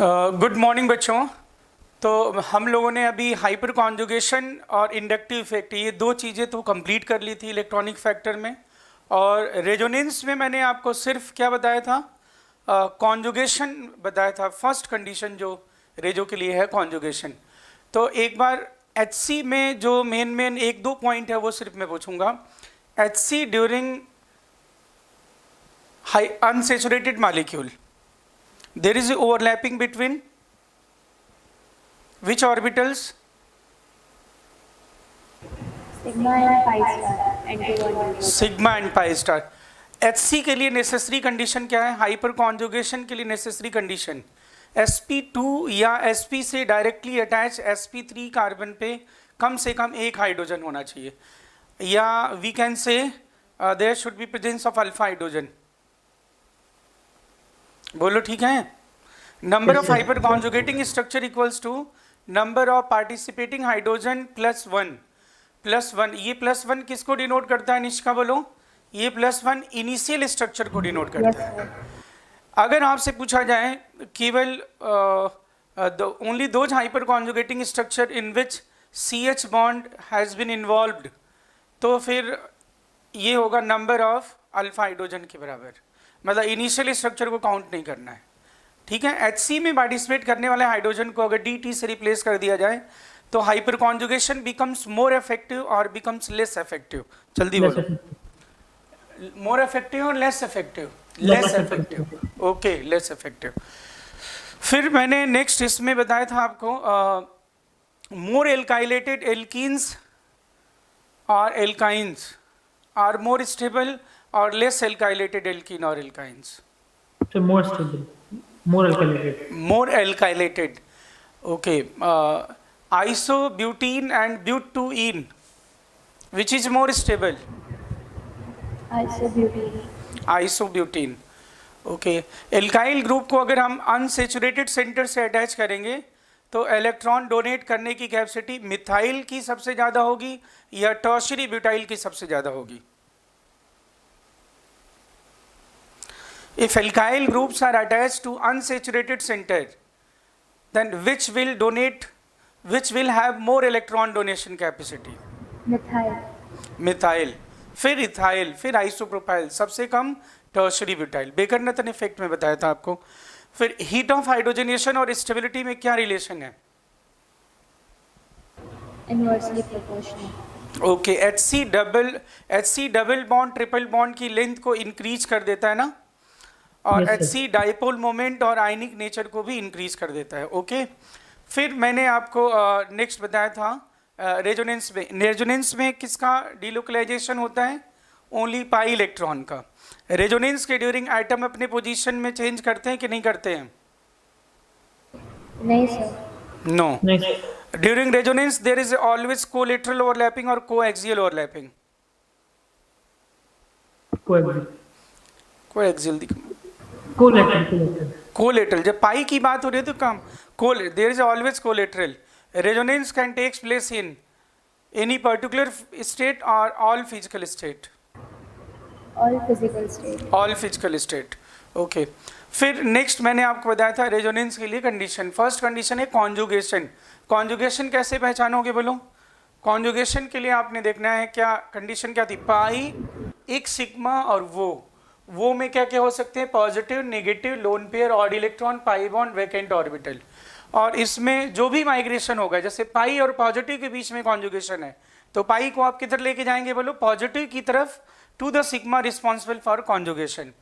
Good morning बच्चों। तो हम लोगों ने अभी हाइपर कॉन्जुगेशन और इंडक्टिव इफेक्ट ये दो चीज़ें तो कंप्लीट कर ली थी इलेक्ट्रॉनिक फैक्टर में। और रेजोनेंस में मैंने आपको सिर्फ क्या बताया था, कॉन्जुगेशन बताया था, फर्स्ट कंडीशन जो रेजो के लिए है कॉन्जुगेशन। तो एक बार HC में जो मेन एक दो पॉइंट है वो सिर्फ मैं पूछूंगा। HC during unsaturated molecule there is overlapping between which orbitals? sigma and pi star and two sigma and pi star. HC के लिए नेसेसरी कंडीशन क्या है? हाइपर कॉन्जुगेशन के लिए नेसेसरी कंडीशन sp2 या sp से डायरेक्टली अटैच sp3 कार्बन पे कम से कम एक हाइड्रोजन होना चाहिए, या we can say there should be presence of alpha hydrogen. बोलो ठीक है। Number of hyper conjugating structure equals to number of participating hydrogen plus one. ये प्लस वन किसको डिनोट करता है निष्का बोलो? ये प्लस वन इनिशियल स्ट्रक्चर को डिनोट करता है। अगर आपसे पूछा जाए केवल only those hyper conjugating structure in which CH bond has been involved, तो फिर ये होगा नंबर ऑफ अल्फा हाइड्रोजन के बराबर, मतलब इनिशियल स्ट्रक्चर को काउंट नहीं करना है। ठीक है। HC में पार्टिसिपेट करने वाले हाइड्रोजन को अगर DT से रिप्लेस कर दिया जाए तो hyper conjugation becomes more effective और बिकम्स लेस इफेक्टिव। जल्दी बोलो। मोर इफेक्टिव और less effective? Less effective. Okay, less effective. फिर मैंने नेक्स्ट इसमें बताया था आपको मोर एल्काइलेटेड एल्कीन्स और एल्काइंस आर मोर स्टेबल और less alkylated alkene or alkynes? So more stable, more alkylated. More alkylated. Okay. Isobutene and butene, which is more stable? isobutene. Isobutene. Okay. Alkyl group को अगर हम unsaturated centre से attach करेंगे तो electron donate करने की capacity methyl की सबसे ज़्यादा होगी या टर्शियरी ब्यूटाइल की सबसे ज़्यादा होगी? If alkyl groups are attached to unsaturated center, then which will have more electron donation capacity? methyl. Methyl, फिर इथाइल, फिर आइसोप्रोपाइल, सबसे कम टर्शियरी ब्यूटाइल। बेकर-नतन इफेक्ट में बताया था आपको। फिर हीट ऑफ हाइड्रोजनेशन और स्टेबिलिटी में क्या रिलेशन है? inversely proportional. Okay, HC double bond triple bond की लेंथ को इंक्रीज कर देता है ना, और Yes, HC डाइपोल मोमेंट और आयनिक नेचर को भी इंक्रीज कर देता है। ओके। फिर मैंने आपको नेक्स्ट बताया था रेजोनेंस में। रेजोनेंस में किसका डिलोकलाइजेशन होता है? ओनली पाई इलेक्ट्रॉन का। रेजोनेंस के ड्यूरिंग एटम अपने पोजीशन में चेंज करते हैं कि नहीं करते हैं? नहीं sir. No. Next, during resonance there is always collateral overlapping और कोएक्सियल ओवरलैपिंग। Coaxial collateral. जब पाई की बात हो रही है तो come there is always collateral. Resonance can takes place in any particular state और all physical state? all physical state. All physical state. Okay. फिर नेक्स्ट मैंने आपको बताया था रेजोनेंस के लिए कंडीशन। फर्स्ट कंडीशन है कॉन्जुगेशन। कॉन्जुगेशन कैसे पहचानोगे बोलो? कॉन्जुगेशन के लिए आपने देखना है क्या कंडीशन क्या थी? पाई, एक सिग्मा और वो में क्या क्या हो सकते हैं? Positive, negative, lone pair, odd electron, pi bond, vacant orbital. और इसमें जो भी माइग्रेशन होगा, जैसे पाई और पॉजिटिव के बीच में कॉन्जुगेशन है तो पाई को आप किधर लेके जाएंगे बोलो? पॉजिटिव की तरफ, to the sigma responsible for conjugation.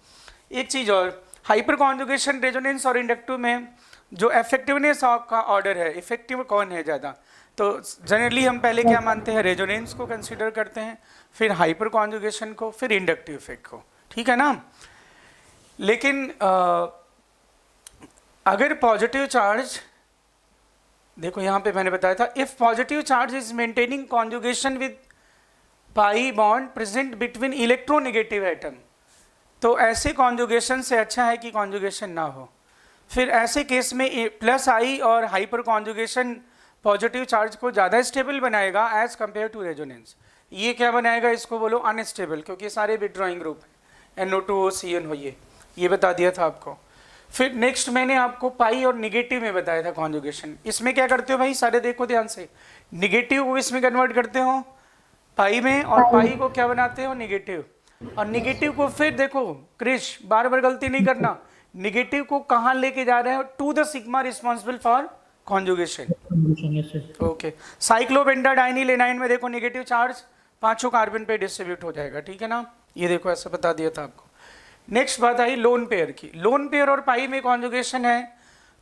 एक चीज और, हाइपर कॉन्जुगेशन रेजोनेंस और इंडक्टिव में जो इफेक्टिवनेस का ऑर्डर है, इफेक्टिव कौन है ज़्यादा? तो जनरली हम पहले क्या मानते हैं? रेजोनेंस को कंसिडर करते हैं, फिर हाइपर कॉन्जुगेशन को, फिर इंडक्टिव इफेक्ट को। ठीक है ना। लेकिन अगर पॉजिटिव चार्ज, देखो यहां पे मैंने बताया था, if positive charge is maintaining conjugation with pi bond present between electronegative atom, तो ऐसे कॉन्जुगेशन से अच्छा है कि कॉन्जुगेशन ना हो। फिर ऐसे केस में प्लस आई और हाइपर कॉन्जुगेशन पॉजिटिव चार्ज को ज़्यादा स्टेबल बनाएगा एज कंपेयर टू रेजोनेंस। ये क्या बनाएगा? इसको बोलो अनस्टेबल, क्योंकि सारे विड्रॉइंग ग्रुप है। NO2 CN हो, ये बता दिया था आपको। फिर नेक्स्ट मैंने आपको पाई और निगेटिव में बताया था कॉन्जुगेशन। इसमें क्या करते हो भाई, सारे देखो ध्यान से, निगेटिव को इसमें कन्वर्ट करते हो पाई में, और पाई को क्या बनाते हो, निगेटिव। और निगेटिव को फिर देखो क्रिश, बार बार गलती नहीं करना, निगेटिव को कहाँ लेके जा रहे हो, to the sigma responsible for conjugation. Conjugation, yes, yes. Okay, cyclopentadienyl anion में देखो नेगेटिव चार्ज पांचों कार्बन पे डिस्ट्रीब्यूट हो जाएगा, ठीक है ना, ये देखो ऐसा बता दिया था आपको। नेक्स्ट बात आई लोन पेयर की। लोन पेयर और पाई में कॉन्जुगेशन है,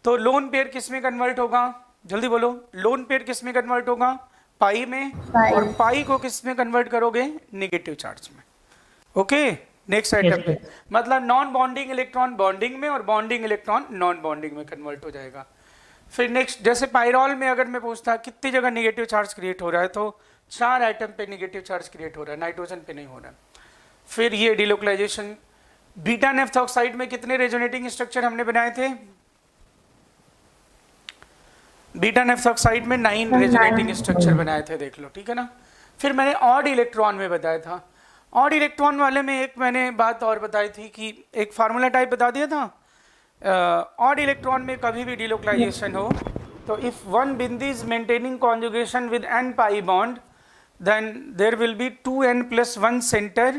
तो लोन पेयर किस में कन्वर्ट होगा, जल्दी बोलो, लोन पेयर किस में कन्वर्ट होगा, पाई में, पाई। और पाई को किस में कन्वर्ट करोगे, नेगेटिव चार्ज में। ओके, नेक्स्ट आइटम पे, मतलब नॉन बॉन्डिंग इलेक्ट्रॉन बॉन्डिंग में और बॉन्डिंग इलेक्ट्रॉन नॉन बॉन्डिंग में कन्वर्ट हो जाएगा। फिर नेक्स्ट, जैसे पायरॉल में अगर मैं पूछता कितनी जगह नेगेटिव चार्ज क्रिएट हो रहा है, तो 4 आइटम पे नेगेटिव चार्ज क्रिएट हो रहा है, नाइट्रोजन पे नहीं हो रहा है। फिर ये डिलोकलाइजेशन, बीटा नेफ्थॉक्साइड में कितने रेजोनेटिंग स्ट्रक्चर हमने बनाए थे, बीटा नेफ्थॉक्साइड में 9 रेजोनेटिंग स्ट्रक्चर बनाए थे, देख लो, ठीक है ना। फिर मैंने ऑड इलेक्ट्रॉन में बताया था, ऑड इलेक्ट्रॉन वाले में एक मैंने बात और बताई थी कि एक फार्मूला टाइप बता दिया था, ऑड इलेक्ट्रॉन में कभी भी डिलोकलाइजेशन हो तो if one bindi is maintaining conjugation with n pi bond then there will be 2n plus 1 center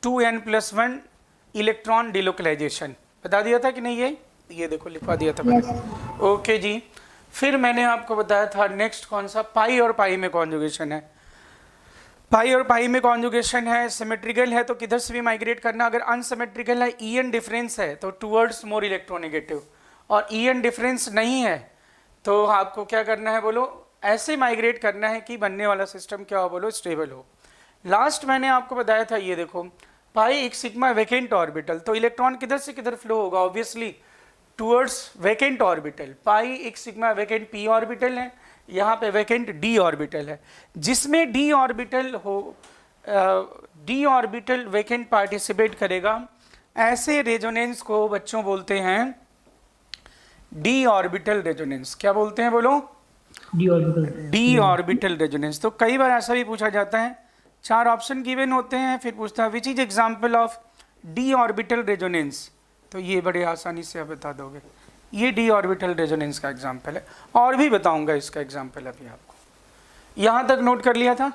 2n plus 1 electron delocalisation, बता दिया था कि नहीं, ये देखो लिखवा दिया था मैंने। ओके जी, फिर मैंने आपको बताया था नेक्स्ट कौन सा, पाई और पाई में कॉन्जुगेशन है। पाई और पाई में कॉन्जुगेशन है, सिमेट्रिकल है तो किधर से भी माइग्रेट करना, अगर अनसिमेट्रिकल है, ईएन डिफरेंस है तो टुवर्ड्स मोर इलेक्ट्रोनेगेटिव, और ईएन डिफरेंस नहीं है तो आपको क्या करना है बोलो, ऐसे माइग्रेट करना है कि बनने वाला सिस्टम क्या हो बोलो, स्टेबल हो। लास्ट मैंने आपको बताया था, ये देखो पाई एक सिग्मा वैकेंट ऑर्बिटल, तो इलेक्ट्रॉन किधर से किधर फ्लो होगा, ऑब्वियसली टुवर्ड्स वैकेंट ऑर्बिटल। पाई एक सिग्मा वैकेंट पी ऑर्बिटल है, यहाँ पे वैकेंट डी ऑर्बिटल है, जिसमें डी ऑर्बिटल हो, डी ऑर्बिटल वैकेंट पार्टिसिपेट करेगा, ऐसे रेजोनेंस को बच्चों बोलते हैं डी ऑर्बिटल रेजोनेंस। क्या बोलते हैं बोलो, D orbital. D orbital resonance. तो कई बार ऐसा भी पूछा जाता है, 4 ऑप्शन गिवन होते हैं, फिर पूछता है which is example of D orbital resonance, तो ये बड़े आसानी से आप बता दोगे, ये डी ऑर्बिटल रेजोनेंस का एग्जाम्पल है, और भी बताऊंगा इसका एग्जाम्पल अभी आपको। यहां तक नोट कर लिया था,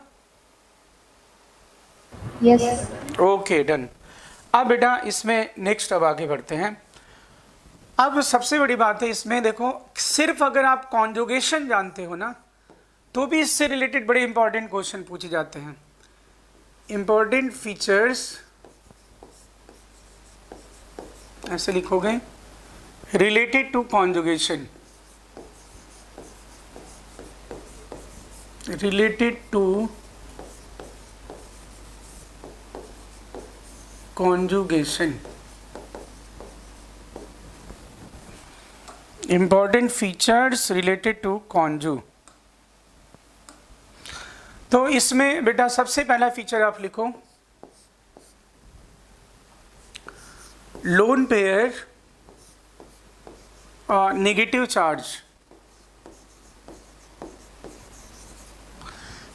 Yes. Okay done. अब बेटा इसमें नेक्स्ट अब आगे बढ़ते हैं। अब सबसे बड़ी बात है इसमें देखो, सिर्फ अगर आप कॉन्जुगेशन जानते हो ना, तो भी इससे रिलेटेड बड़े इंपॉर्टेंट क्वेश्चन पूछे जाते हैं। इंपॉर्टेंट फीचर्स ऐसे लिखोगे, related to conjugation, related to conjugation, important features related to conjugation। तो इसमें बेटा सबसे पहला फीचर आप लिखो, lone pair negative charge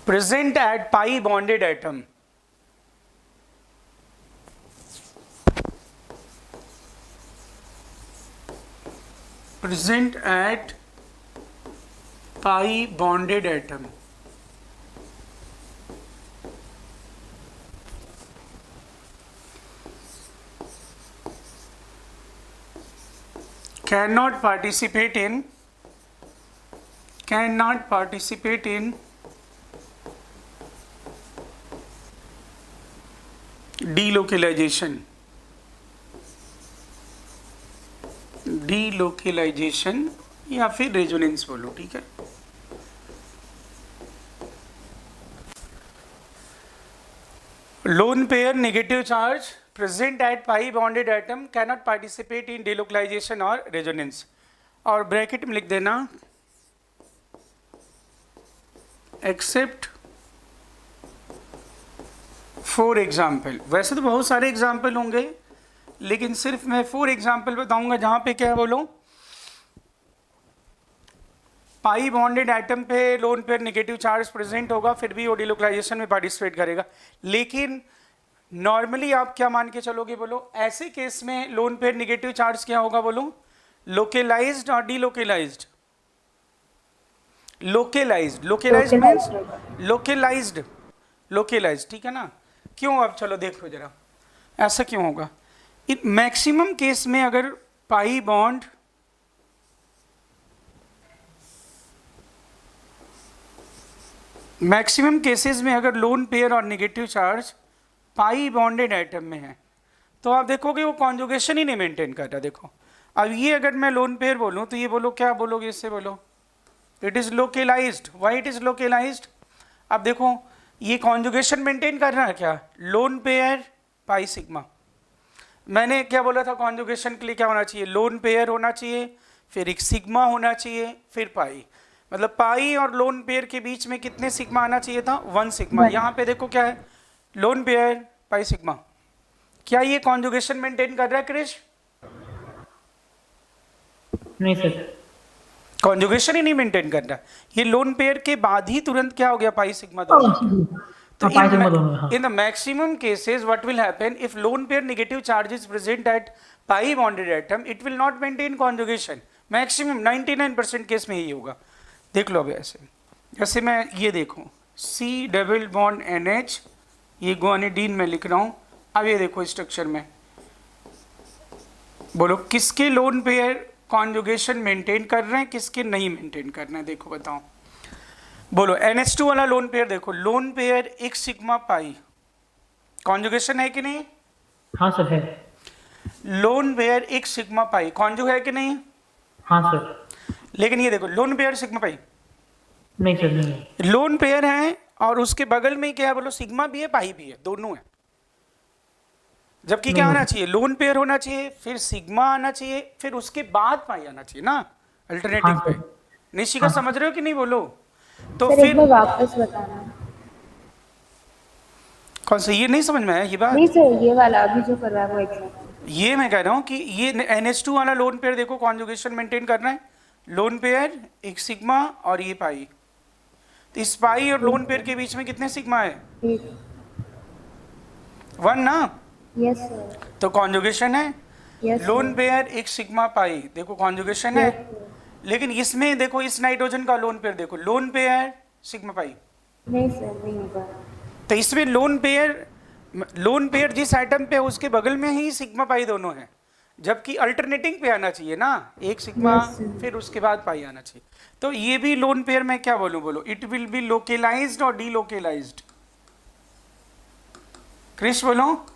present at pi bonded atom, present at pi bonded atom, cannot participate in delocalization या फिर रेजोनेंस बोलो, ठीक है। Loan pair negative charge present at pi bonded atom cannot participate in delocalization or resonance, और bracket में लिख देना except for example। वैसे तो बहुत सारे एग्जाम्पल होंगे, लेकिन सिर्फ मैं 4 एग्जाम्पल बताऊंगा जहां पे क्या है बोलो, पाई बॉन्डेड एटम पे loan pair negative charge present होगा, फिर भी वो डिलोकलाइजेशन में पार्टिसिपेट करेगा, लेकिन नॉर्मली आप क्या मान के चलोगे बोलो, ऐसे केस में लोन पेयर निगेटिव चार्ज क्या होगा बोलो, लोकेलाइज्ड और डीलोकेलाइज्ड? लोकेलाइज्ड, लोकेलाइज्ड मीन्स लोकेलाइज्ड, लोकेलाइज्ड, ठीक है ना? क्यों? अब चलो देखो जरा, ऐसा क्यों होगा? मैक्सिमम केस में अगर पाई बॉन्ड मैक्सिमम केसेस में अगर लोन पेयर और नेगेटिव चार्ज पाई बॉन्डेड एटम में है तो आप देखोगे वो कॉन्जुगेशन ही नहीं मेंटेन कर रहा। देखो अब ये अगर मैं लोन पेयर बोलूं तो ये बोलो, क्या बोलोगे इससे? बोलो it is localized. Why it is localized? अब देखो ये कॉन्जुगेशन मेंटेन कर रहा है क्या? Lone pair pi sigma. मैंने क्या बोला था कॉन्जुगेशन के लिए क्या होना चाहिए? लोन पेयर होना चाहिए, फिर एक सिग्मा होना चाहिए, फिर पाई। मतलब पाई और लोन पेयर के बीच में कितने सिग्मा आना चाहिए था? 1 सिग्मा। यहाँ पे देखो क्या है, लोन पेयर पाई सिग्मा। क्या ये कॉन्जुगेशन मेंटेन कर रहा है क्रिश? नहीं सर, कॉन्जुगेशन ही नहीं मेंटेन कर रहा। ये लोन पेयर के बाद ही तुरंत क्या हो गया? पाई सिग्मा दोनों। तो in the maximum cases what will happen if lone pair negative charge is present at pi bonded atom, it will not maintain conjugation. maximum 99% case में यही होगा। देख लो अब ऐसे, जैसे मैं ये देखो C डबल बॉन्ड NH, ये गुआनिडीन में लिख रहा हूँ। अब ये देखो स्ट्रक्चर में, बोलो किसके लोन पेयर कॉन्जुगेशन मेंटेन कर रहे हैं, किसके नहीं मेंटेन कर रहे हैं? देखो बताओ, बोलो NH2 वाला लोन पेयर देखो, लोन पेयर एक सिग्मा पाई, कॉन्जुगेशन है कि नहीं? हाँ सर है। लोन पेयर एक सिग्मा पाई, कॉन्जुग है कि नहीं? हाँ सर। लेकिन ये देखो लोन पेयर सिग्मा पाई, नहीं सर नहीं। लोन पेयर है और उसके बगल में क्या है? बोलो सिग्मा भी है पाई भी है, दोनों है। जबकि क्या आना चाहिए? लोन पेयर होना चाहिए, फिर सिग्मा आना चाहिए, फिर उसके बाद पाई आना चाहिए ना, अल्टरनेटिव हाँ, पे। निशिका हाँ, समझ रहे हो कि नहीं? बोलो तो सर फिर एक बार वापस बताना। कौन सा? ये नहीं समझ में आया ये बात? नहीं सर, ये वाला अभी जो कर रहा है वो एग्जाम्पल। ये मैं कह रहा हूँ कि ये NH2 वाला लोन पेयर देखो कॉन्जुगेशन मेंटेन करना है, लोन पेयर एक सिग्मा और ये पाई। तो इस पाई और लोन पेयर के बीच में कितने सिग्मा है? 1 ना? Yes sir. तो कॉन्जुगेशन है। यस लोन पेयर एक सिग्मा पाई, देखो कॉन्जुगेशन है। लेकिन इसमें देखो इस नाइट्रोजन का लोन पेयर देखो, लोन पेयर सिग्मा पाई। नहीं सर, नहीं होगा। तो इसमें लोन पेयर जिस एटम पे है उसके बगल में ही सिग्मा पाई दोनों है, जबकि अल्टरनेटिंग पे आना चाहिए ना, एक सिग्मा फिर उसके बाद पाई आना चाहिए। तो ये भी लोन पेयर में क्या बोलूं? बोलो इट विल बी लोकेलाइज्ड और डीलोकेलाइज्ड। क्रिश बोलो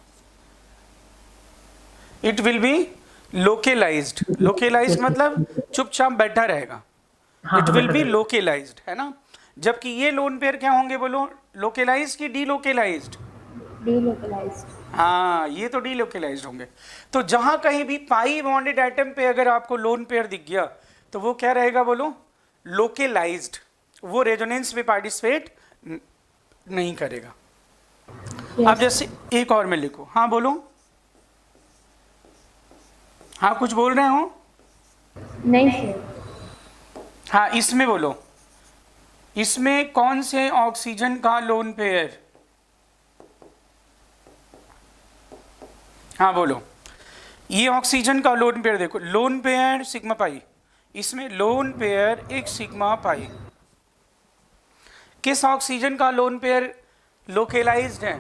इट विल बी लोकेलाइज्ड। लोकेलाइज्ड मतलब चुपचाप बैठा रहेगा, इट विल बी लोकेलाइज्ड, है ना? जबकि ये लोन पेयर क्या होंगे? बोलो लोकेलाइज्ड की डीलोकेलाइज्ड? डीलोकलाइज्ड। हाँ, ये तो डीलोकेलाइज्ड होंगे। तो जहां कहीं भी पाई बॉन्डेड एटम पे अगर आपको लोन पेयर दिख गया तो वो क्या रहेगा? बोलो लोकेलाइज्ड, वो रेजोनेंस में पार्टिसिपेट नहीं करेगा। अब जैसे एक और में लिखो, हाँ बोलो, हाँ कुछ बोल रहे हो? नहीं सर। हाँ इसमें बोलो, इसमें कौन से ऑक्सीजन का लोन पेयर? हाँ बोलो, ये ऑक्सीजन का लोन पेयर देखो, लोन पेयर सिग्मा पाई, इसमें लोन पेयर एक सिग्मा पाई। किस ऑक्सीजन का लोन पेयर लोकेलाइज्ड है?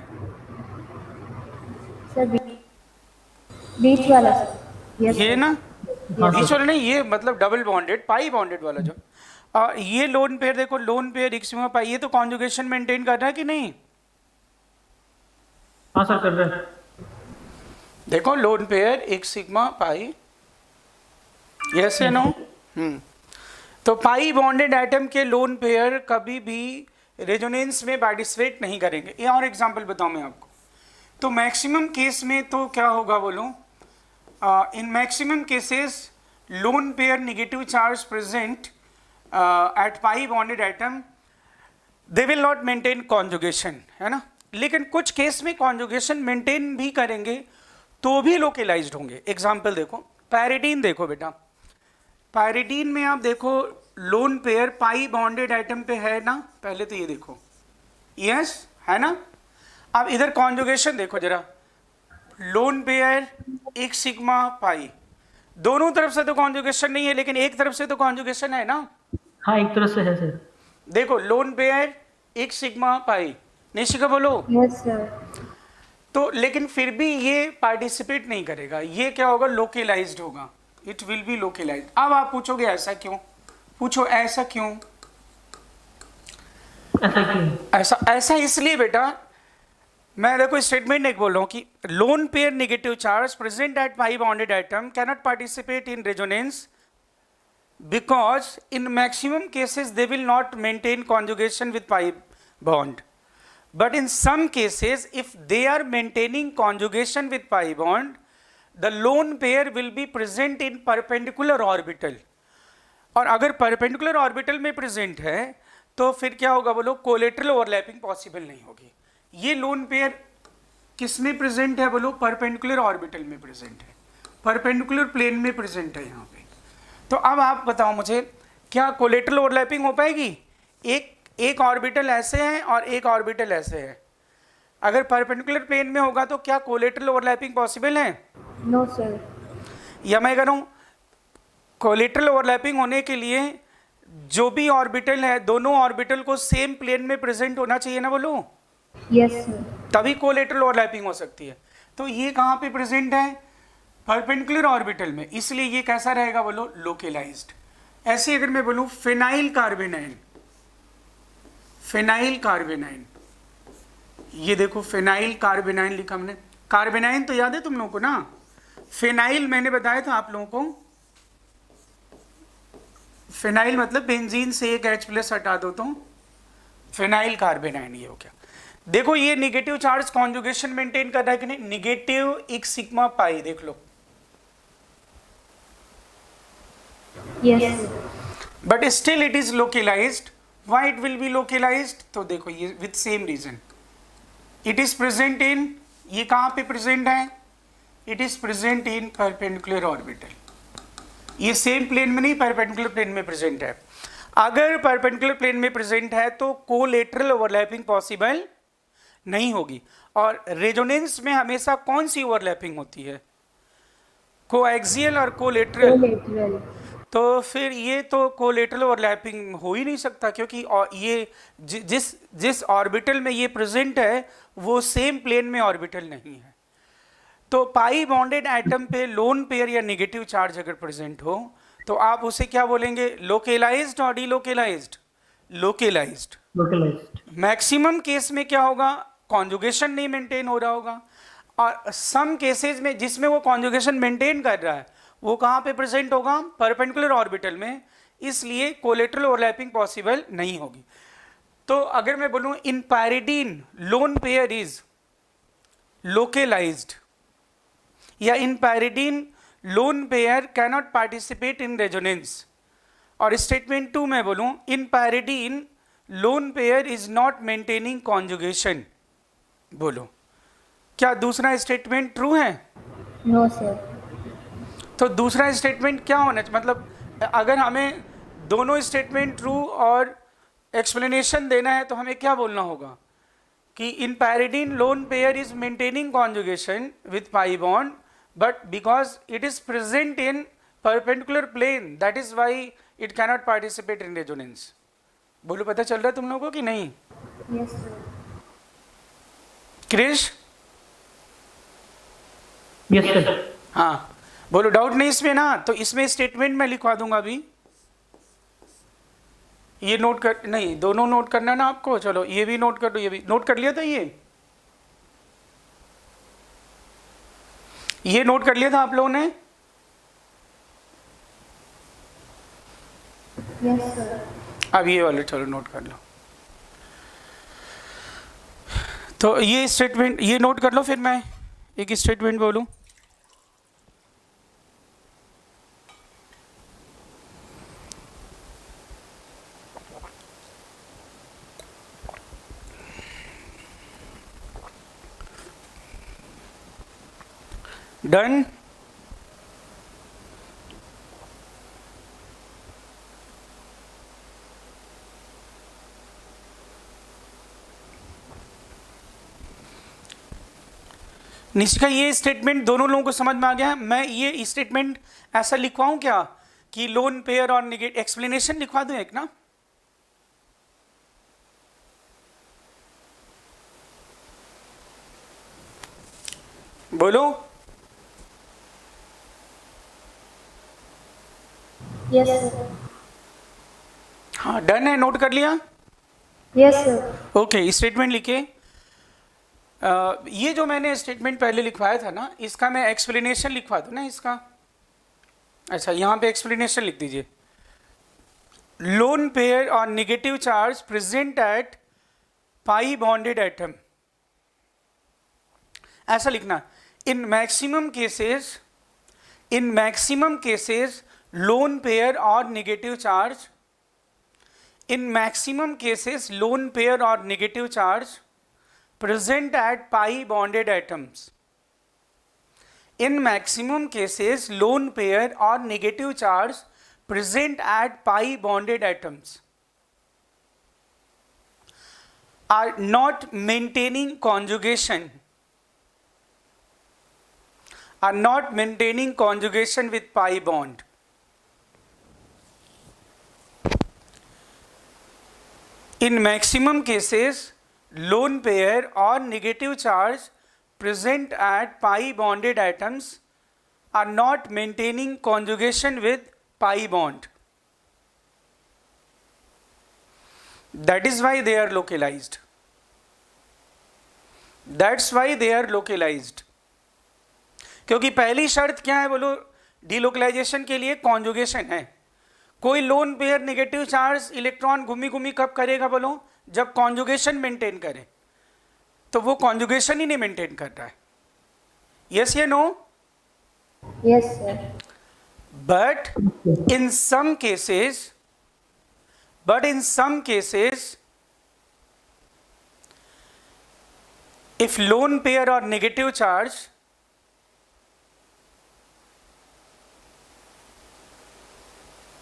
सर बीच वाला सर। यस ये ना, हाँ, बीच वाला नहीं, ये मतलब डबल बॉन्डेड पाई बॉन्डेड वाला जो ये लोन पेयर देखो, लोन पेयर एक सिग्मा पाई, ये तो कॉन्जुगेशन मेंटेन कर रहा है कि नहीं? हाँ सर कर रहे हैं। देखो लोन पेयर एक सिग्मा पाई, यस या नो? तो पाई बॉन्डेड एटम के लोन पेयर कभी भी रेजोनेंस में पार्टिसिपेट नहीं करेंगे। ये और एग्जांपल बताऊं मैं आपको। तो मैक्सिमम केस में तो क्या होगा बोलो, in maximum cases lone pair negative charge present at pi bonded atom, they will not maintain conjugation, है ना? लेकिन कुछ केस में कॉन्जुगेशन मेंटेन भी करेंगे तो भी लोकेलाइज्ड होंगे। एग्जाम्पल देखो, पैरिडीन देखो बेटा, पैरिडीन में आप देखो लोन पेयर पाई बॉन्डेड एटम पे है ना? पहले तो ये देखो, यस है ना? अब इधर कॉन्जुगेशन देखो जरा, लोन पेयर एक सिग्मा पाई, दोनों तरफ से तो कॉन्जुगेशन नहीं है लेकिन एक तरफ से तो कॉन्जुगेशन है ना। हाँ एक तरफ से है सर। देखो लोन पेयर एक सिग्मा पाई, निशिका बोलो। Yes, sir. तो लेकिन फिर भी ये पार्टिसिपेट नहीं करेगा, ये क्या होगा, लोकलाइज्ड होगा, इट विल बी लोकलाइज्ड। अब आप पूछोगे ऐसा क्यों, पूछो ऐसा क्यों। ऐसा क्यों? ऐसा ऐसा इसलिए बेटा, मैं देखो स्टेटमेंट एक बोल रहा हूँ कि lone pair negative charge present at pi bonded atom cannot participate in resonance because in maximum cases they will not maintain conjugation with pi bond, but in some cases if they are maintaining conjugation with pi bond the lone pair will be present in perpendicular orbital, और अगर perpendicular orbital में present है तो फिर क्या होगा बोलो, collateral overlapping possible नहीं होगी। ये लोन पेयर किस में प्रेजेंट है बोलो, परपेंडिकुलर ऑर्बिटल में प्रेजेंट है, परपेंडिकुलर प्लेन में प्रेजेंट है यहाँ पे। तो अब आप बताओ मुझे, क्या कोलेटरल ओवरलैपिंग हो पाएगी? एक ऑर्बिटल ऐसे है और एक ऑर्बिटल ऐसे है, अगर परपेंडिकुलर प्लेन में होगा तो क्या कोलेटरल ओवरलैपिंग पॉसिबल है? No, sir. या मैं कह रहा हूँ कोलेटरल ओवरलैपिंग होने के लिए जो भी ऑर्बिटल है दोनों ऑर्बिटल को सेम प्लेन में प्रेजेंट होना चाहिए ना बोलो, Yes, sir. तभी कोलेटरल ओवरलैपिंग हो सकती है। तो ये कहाँ पे प्रेजेंट है? परपेंडिकुलर ऑर्बिटल में, इसलिए ये कैसा रहेगा बोलो, लोकलाइज्ड। ऐसे अगर मैं बोलूं फिनाइल कार्बेनाइन, फिनाइल कार्बेनाइन, ये देखो फिनाइल कार्बेनाइन लिखा हमने, कार्बेनाइन तो याद है तुम लोगों को ना, फिनाइल मैंने बताया था आप लोगों को, फिनाइल मतलब बेंजीन से एक H+ हटा दो तो फिनाइल कार्बेनाइन ये हो गया। देखो ये निगेटिव चार्ज कॉन्जुगेशन मेंटेन कर रहा है कि नहीं, निगेटिव एक सिग्मा पाई, देख लो, Yes, sir. But still it is localized. Why it will be localized? तो देखो ये with same reason, it is present in, ये कहाँ पे प्रेजेंट है, it is present in perpendicular orbital, ये सेम प्लेन में नहीं परपेंडिकुलर प्लेन में प्रेजेंट है। अगर परपेंडिकुलर प्लेन में प्रेजेंट है तो कोलेटरल ओवरलैपिंग पॉसिबल नहीं होगी। और रेजोनेंस में हमेशा कौन सी ओवरलैपिंग होती है, कोएक्सियल और कोलेटरल। Collateral. तो फिर ये तो कोलेटरल ओवरलैपिंग हो ही नहीं सकता, क्योंकि ये जिस ऑर्बिटल में ये प्रेजेंट है वो सेम प्लेन में ऑर्बिटल नहीं है। तो पाई बॉन्डेड एटम पे लोन पेयर या नेगेटिव चार्ज अगर प्रेजेंट हो तो आप उसे क्या बोलेंगे, लोकलाइज्ड और delocalised? Localised. Localised. Maximum case में क्या होगा, कॉन्जुगेशन नहीं मेंटेन हो रहा होगा, और सम केसेस में जिसमें वो कॉन्जुगेशन मेंटेन कर रहा है वो कहाँ पे प्रेजेंट होगा, परपेंडिकुलर ऑर्बिटल में, इसलिए कोलेटरल ओवरलैपिंग पॉसिबल नहीं होगी। तो अगर मैं बोलूँ in pyridine lone pair is localized, या in pyridine lone pair cannot participate in resonance, और स्टेटमेंट 2 में बोलूँ in pyridine lone pair is not maintaining conjugation, बोलो क्या दूसरा स्टेटमेंट ट्रू है? No, sir. तो दूसरा स्टेटमेंट क्या होना चाहिए, मतलब अगर हमें दोनों स्टेटमेंट ट्रू और एक्सप्लेनेशन देना है तो हमें क्या बोलना होगा कि in pyridine lone pair is maintaining conjugation with pi bond but because it is present in perpendicular plane that is why it cannot participate in resonance. बोलो पता चल रहा है तुम लोगों को कि नहीं? Yes, sir. Krish? Yes sir. हाँ बोलो, डाउट नहीं इसमें ना? तो इसमें स्टेटमेंट मैं लिखवा दूंगा अभी, ये नोट कर, नहीं दोनों नोट करना ना आपको, चलो ये भी नोट कर दो, ये भी नोट कर लिया था, ये नोट कर लिया था आप लोगों ने? Yes, sir. अब ये वाले चलो नोट कर लो। तो ये स्टेटमेंट ये नोट कर लो, फिर मैं एक स्टेटमेंट बोलूं। डन? निशिका ये स्टेटमेंट दोनों लोगों को समझ में आ गया? मैं ये स्टेटमेंट ऐसा लिखवाऊं क्या कि लोन पेयर और निगेटिव, एक्सप्लेनेशन लिखवा दूं एक ना? बोलो। Yes, sir. हाँ डन है, नोट कर लिया? Yes, sir. ओके, स्टेटमेंट लिखिए। ये जो मैंने स्टेटमेंट पहले लिखवाया था ना, इसका मैं एक्सप्लेनेशन लिखवा दूं ना इसका? अच्छा, यहाँ पे एक्सप्लेनेशन लिख दीजिए। लोन पेयर और negative charge present at pi bonded atom, ऐसा लिखना। In maximum cases lone pair और negative charge, in maximum cases lone pair और negative charge present at pi bonded atoms. In maximum cases, lone pair or negative charge present at pi bonded atoms are not maintaining conjugation, with pi bond. In maximum cases, lone pair or negative charge present at pi bonded atoms are not maintaining conjugation with pi bond. That is why they are localized. That's why they are localized. क्योंकि पहली शर्त क्या है बोलो? Delocalisation के लिए conjugation है। कोई loan pair negative charge electron घूमी घूमी कब करेगा बोलो? जब कॉन्जुगेशन मेंटेन करे। तो वो कॉन्जुगेशन ही नहीं मेंटेन कर रहा है। यस या no? Yes, sir. But in some cases, if lone pair or negative charge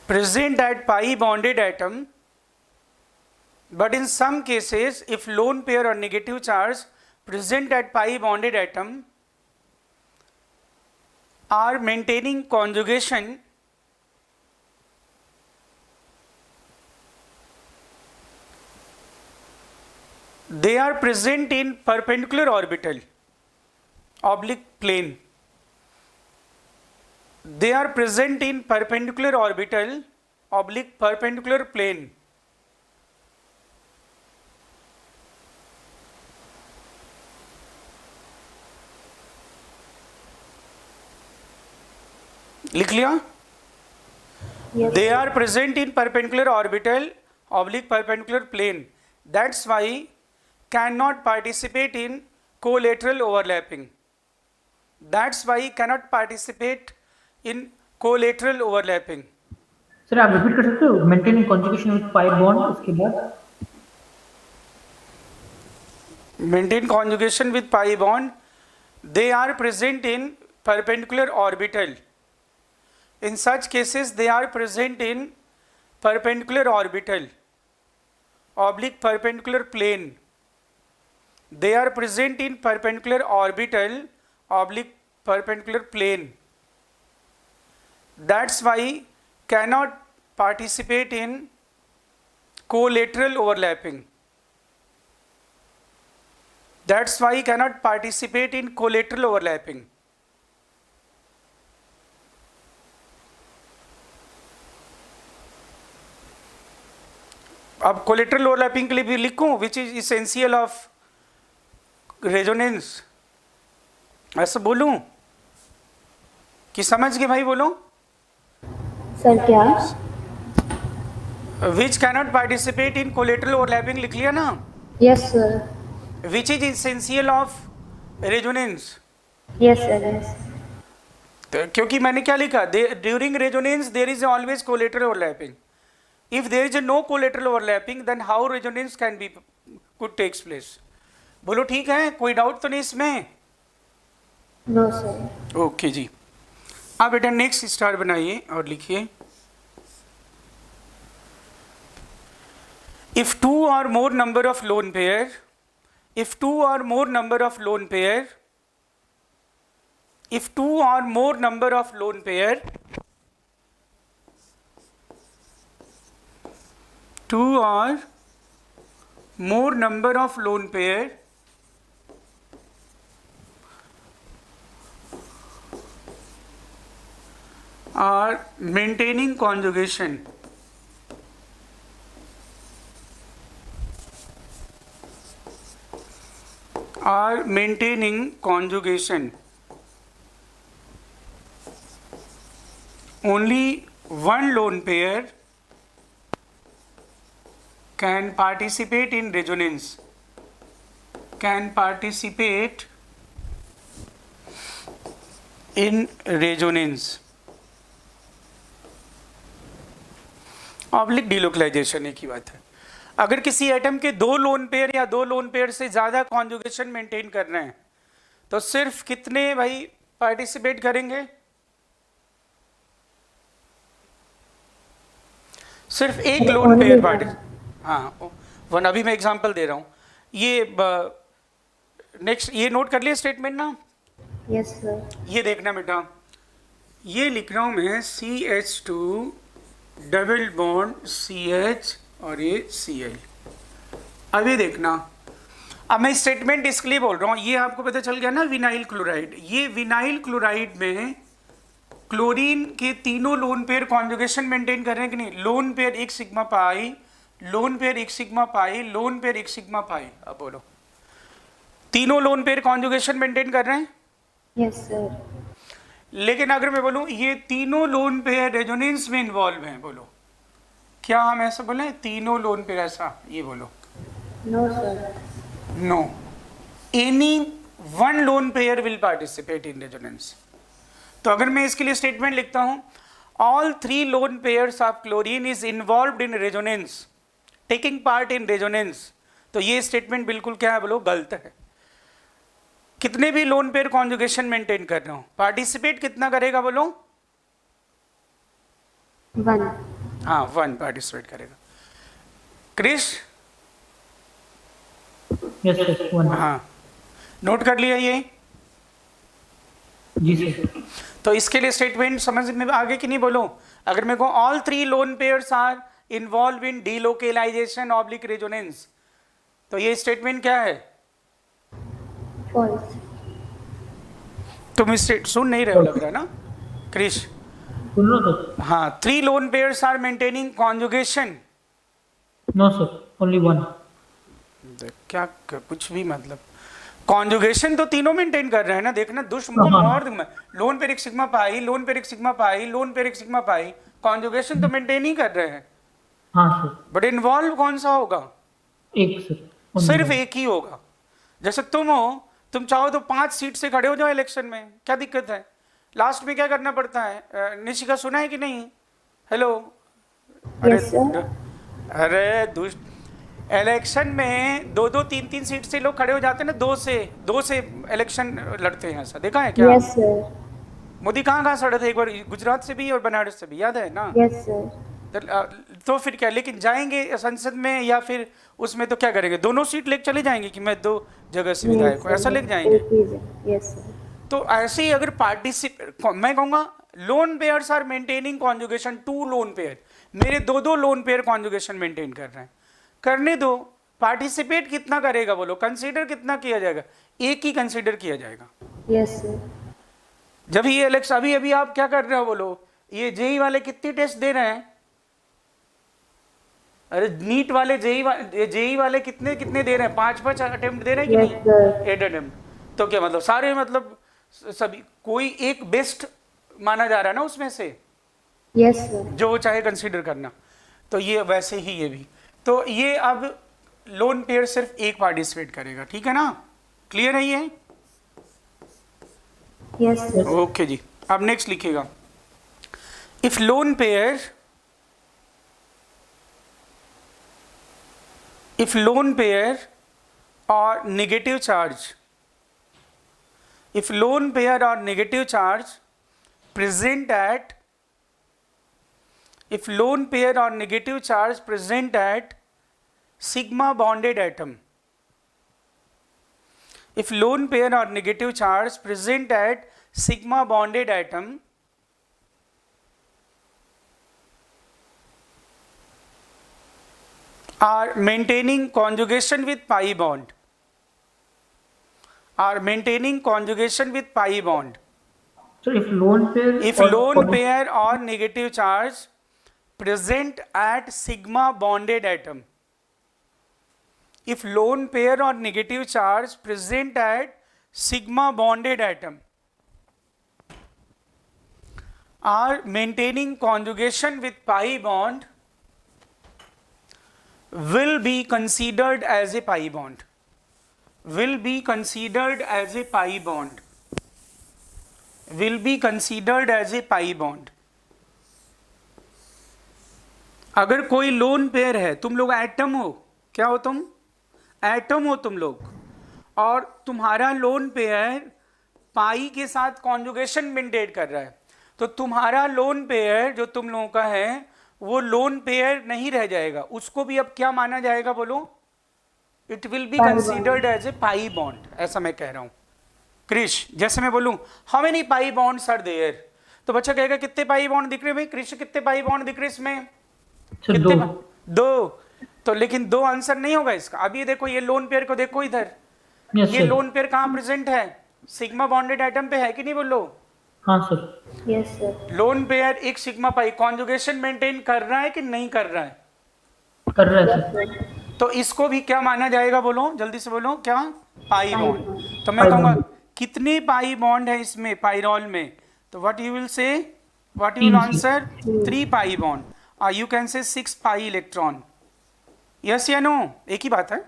present at pi bonded atom, but in some cases, if lone pair or negative charge present at pi bonded atom are maintaining conjugation, they are present in perpendicular orbital, oblique plane. They are present in perpendicular orbital, oblique perpendicular plane. लिख लिया? Yes. They are present in perpendicular orbital, oblique perpendicular plane. That's why cannot participate in collateral overlapping. That's why cannot participate in collateral overlapping. Sir आप repeat कर सकते हो? Maintaining conjugation with pi bond, उसके बाद Maintain conjugation with pi bond. They are present in perpendicular orbital. In such cases, they are present in perpendicular orbital, oblique perpendicular plane. They are present in perpendicular orbital, oblique perpendicular plane. That's why cannot participate in collateral overlapping. That's why cannot participate in collateral overlapping. अब collateral overlapping के लिए भी लिखूं, which is essential of resonance, ऐसा बोलूं कि समझ के भाई बोलो? सर क्या? Which cannot participate in collateral overlapping लिख लिया ना? Yes, sir. Which is essential of resonance. Yes, sir. Yes. क्योंकि मैंने क्या लिखा? During resonance there is always collateral overlapping. If there is no collateral overlapping, then how resonance could takes place? बोलो ठीक है, कोई डाउट तो नहीं इसमें? No, sir. ओके जी। अब बेटा नेक्स्ट स्टार बनाइए और लिखिए, if two or more number of lone pair if two or more number of lone pair, two or more number of lone pair are maintaining conjugation, only one lone pair can participate in resonance, oblique delocalisation एक ही बात है। अगर किसी atom के दो lone pair या दो lone pair से ज्यादा कॉन्जुगेशन मेंटेन कर रहे हैं तो सिर्फ कितने भाई पार्टिसिपेट करेंगे? सिर्फ एक लोन पेयर पार्टिसिपेट। हाँ वन, अभी मैं एग्जांपल दे रहा हूँ। ये नेक्स्ट ये नोट कर लिया स्टेटमेंट ना? Yes sir. ये देखना बेटा, ये लिख रहा हूँ मैं CH2 डबल बॉन्ड CH और ये Cl। अभी देखना, अब मैं स्टेटमेंट इसके लिए बोल रहा हूँ, ये आपको पता चल गया ना विनाइल क्लोराइड। ये विनाइल क्लोराइड में क्लोरीन के तीनों लोन पेयर कॉन्जुगेशन मेंटेन कर रहे हैं कि नहीं? लोन पेयर एक सिग्मा पाई, लोन पेयर एक सिग्मा पाई, लोन पेयर एक सिग्मा पाई। अब बोलो, तीनों लोन पेयर कॉन्जुगेशन मेंटेन कर रहे हैं? Yes sir. लेकिन अगर मैं बोलूं ये तीनों लोन पेयर रेजोनेंस में इन्वॉल्व हैं, बोलो क्या हम ऐसा बोले तीनों लोन पेयर ऐसा? ये बोलो no sir. No, any one lone pair will participate in resonance. तो अगर मैं इसके लिए स्टेटमेंट लिखता हूं all three lone pairs of chlorine is involved in resonance, taking part in resonance, तो ये स्टेटमेंट बिल्कुल क्या है बोलो? गलत है। कितने भी लोन पेयर कॉन्जुगेशन मेंटेन कर रहा हूं, पार्टिसिपेट कितना करेगा बोलो? वन। हाँ वन पार्टिसिपेट करेगा। क्रिश? Yes sir, one. हाँ नोट कर लिया ये? जी सर। तो इसके लिए स्टेटमेंट समझ में आगे कि नहीं बोलो? अगर मेरे को all three lone pairs are involve in delocalization oblique resonance, तो ये स्टेटमेंट क्या है? फॉल्स। तुम स्टेट सुन नहीं रहे हो लग रहा है ना क्रिश? सुन लो सर। हाँ, three lone pairs are maintaining conjugation. No sir, only one. क्या कुछ भी मतलब, कॉन्जुगेशन तो तीनों मेंटेन कर रहे हैं ना। देखना दुश्मन और लोन पेयर एक सिग्मा पाई, लोन पेयर एक सिग्मा पाई, लोन पेयर एक सिग्मा पाई, कॉन्जुगेशन तो मेंटेन ही कर रहे हैं। हाँ सर। बट इन्वॉल्व कौन सा होगा? एक सर। सिर्फ एक ही होगा। जैसे तुम हो, तुम चाहो तो 5 सीट से खड़े हो जाओ इलेक्शन में, क्या दिक्कत है? लास्ट में क्या करना पड़ता है? निशिका सुना है कि नहीं? हेलो? अरे Yes, sir. अरे दुष्ट, इलेक्शन में 2-2 3-3 सीट से लोग खड़े हो जाते हैं ना, दो से इलेक्शन लड़ते हैं। ऐसा देखा है क्या? Yes sir. मोदी कहाँ सड़े थे? एक बार गुजरात से भी और बनारस से भी, याद है ना? Yes sir. तो फिर क्या, लेकिन जाएंगे संसद में या फिर उसमें तो क्या करेंगे? दोनों सीट लेके चले जाएंगे कि मैं 2 जगह से विधायक हूँ, ऐसा लेके जाएंगे। Yes sir. तो ऐसे ही अगर पार्टिसिपेट, मैं कहूँगा lone pairs are maintaining conjugation, 2 lone pair, मेरे 2-2 लोन पेयर कॉन्जुगेशन मेंटेन कर रहे हैं, करने दो। पार्टिसिपेट कितना करेगा बोलो? कंसीडर कितना किया जाएगा? एक ही कंसीडर किया जाएगा। Yes sir. जब ये इलेक्शन, अभी आप क्या कर रहे हो बोलो? ये जेई वाले कितने टेस्ट दे रहे हैं? अरे नीट वाले जेई वाले कितने दे रहे हैं? 5 अटेम्प्ट दे रहे हैं कि नहीं? 8 अटेम्प्ट। तो क्या मतलब सारे, मतलब सभी, कोई एक बेस्ट माना जा रहा है ना उसमें से? Yes sir. जो चाहे कंसीडर करना। तो ये वैसे ही ये भी, तो ये अब लोन पेयर सिर्फ एक पार्टिसिपेट करेगा, ठीक है ना? क्लियर है ये? Yes sir. ओके जी। अब नेक्स्ट लिखिएगा, if lone pair or negative charge, if lone pair or negative charge present at, if lone pair or negative charge present at sigma bonded atom, if lone pair or negative charge present at sigma bonded atom are maintaining conjugation with pi bond, are maintaining conjugation with pi bond. So if lone pair If or lone pair or negative charge present at sigma bonded atom, if lone pair or negative charge present at sigma bonded atom are maintaining conjugation with pi bond, will be considered as a pi bond, will be considered as a pi bond, will be considered as a pi bond. अगर कोई lone pair है, तुम लोग atom हो, क्या हो तुम? Atom हो तुम लोग, और तुम्हारा लोन पेयर पाई के साथ कॉन्जुगेशन मेंटेन कर रहा है, तो तुम्हारा लोन पेयर जो तुम लोगों का है वो लोन पेयर नहीं रह जाएगा, उसको भी अब क्या माना जाएगा बोलो? It will be considered as a pi bond. ऐसा मैं कह रहा हूं. क्रिश, जैसे मैं बोलूं how many pi bonds are there, तो बच्चा कहेगा कितने पाई बॉन्ड दिख रहे भाई क्रिश, कितने पाई बॉन्ड दिख रहे इसमें? कितने? दो. तो लेकिन दो आंसर नहीं होगा इसका. अब ये देखो, ये लोन पेयर को देखो इधर, ये लोन पेयर कहां प्रेजेंट है? सिग्मा बॉन्डेड एटम पे है कि नहीं बोलो? हाँ sir. Yes sir. Loan pair एक सिग्मा पाई कॉन्जुगेशन मेंटेन कर रहा है कि नहीं कर रहा है? कर रहा है सर. तो इसको भी क्या माना जाएगा बोलो, जल्दी से बोलो, क्या? Pi bond. तो मैं कहूंगा कितने पाई बॉन्ड है इसमें पाइरॉल में? तो what you will say, what you will answer? 3 pi bond. You can say 6 pi electron. Yes या नो? एक ही बात है.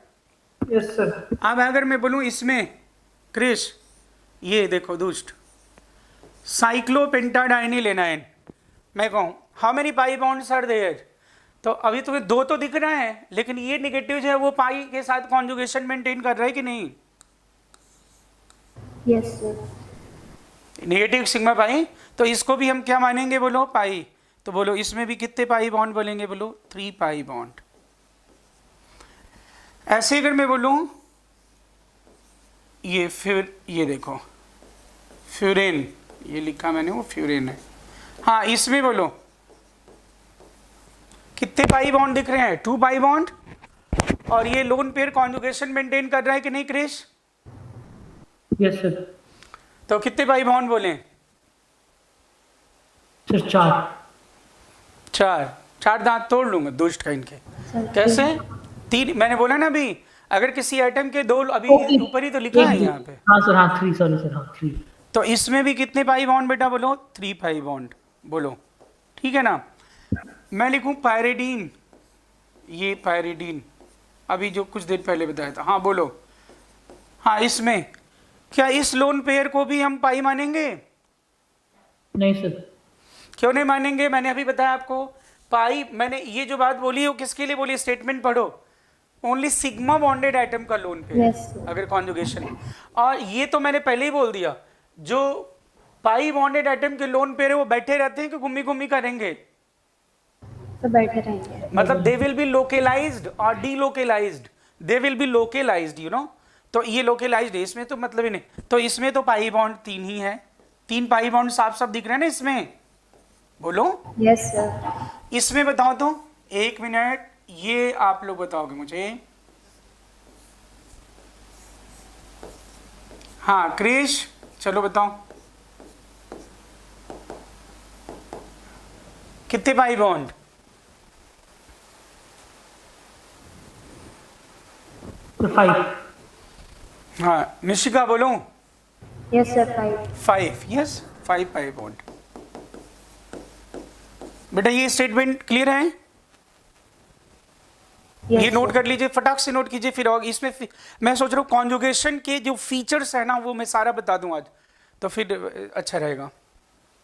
Yes sir. अब अगर मैं बोलूं इसमें क्रिश, ये देखो दुष्ट, साइक्लोपेंटाडाइनिल एनायन, मैं कहूं how many pi bonds are there, तो अभी तुम्हें दो तो दिख रहा है, लेकिन ये नेगेटिव जो है वो पाई के साथ कॉन्जुगेशन मेंटेन कर रहा है कि नहीं? Yes sir. Negative sigma pi, तो इसको भी हम क्या मानेंगे बोलो? पाई. तो बोलो इसमें भी कितने पाई बॉन्ड बोलेंगे बोलो? 3 पाई बॉन्ड. ऐसे अगर मैं बोलूं ये फिर, ये देखो फ्यूरेन, ये लिखा मैंने वो फ्यूरेन है. हाँ, इसमें बोलो कितने पाई बॉन्ड दिख रहे हैं? 2 पाई बॉन्ड. और ये लोन पेयर कॉन्जुगेशन मेंटेन कर रहा है कि नहीं क्रिश? Yes sir. तो कितने पाई बॉन्ड बोले? सर 4. 4 दांत तोड़ लूंगा दुष्ट का इनके. कैसे? 3. मैंने बोला ना अभी, अगर किसी आइटम के दो, अभी ऊपर ही तो लिखा है यहाँ पे. हाँ सर. हाँ 3. Sorry sir. हाँ 3. तो इसमें भी कितने पाई बॉन्ड बेटा बोलो? 3 पाई बॉन्ड बोलो. ठीक है ना? मैं लिखूं पायरिडीन, ये पायरिडीन अभी जो कुछ देर पहले बताया था. हाँ बोलो. हाँ, इसमें क्या इस लोन पेयर को भी हम पाई मानेंगे? नहीं सर. क्यों नहीं मानेंगे? मैंने अभी बताया आपको. पाई, मैंने ये जो बात बोली है वो किसके लिए बोली? स्टेटमेंट पढ़ो. ओनली सिग्मा बॉन्डेड एटम का लोन पेयर Yes, sir. अगर कॉन्जुगेशन. और ये तो मैंने पहले ही बोल दिया, जो पाई बॉन्डेड एटम के लोन पेयर है वो बैठे रहते हैं कि घूमी घूमी करेंगे? तो बैठे रहेंगे. मतलब दे विल बी लोकेलाइज्ड और delocalized. They will be localized, you know. तो ये लोकेलाइज्ड है, इसमें तो मतलब ही नहीं. तो इसमें तो पाई बॉन्ड 3 ही है. 3 पाई बॉन्ड साफ साफ दिख रहे हैं ना इसमें? बोलो. Yes sir. इसमें बताओ तो, 1 मिनट, ये आप लोग बताओगे मुझे. हाँ क्रिश, चलो बताओ कितने पाई बॉन्ड? तो 5. हाँ निशिका बोलो. Yes sir. 5. Yes, 5 pi bond. बेटा ये स्टेटमेंट क्लियर है? ये नोट कर लीजिए, फटाक से नोट कीजिए. फिर और इसमें मैं सोच रहा हूँ कॉन्जुगेशन के जो फीचर्स है ना वो मैं सारा बता दूं आज, तो फिर अच्छा रहेगा.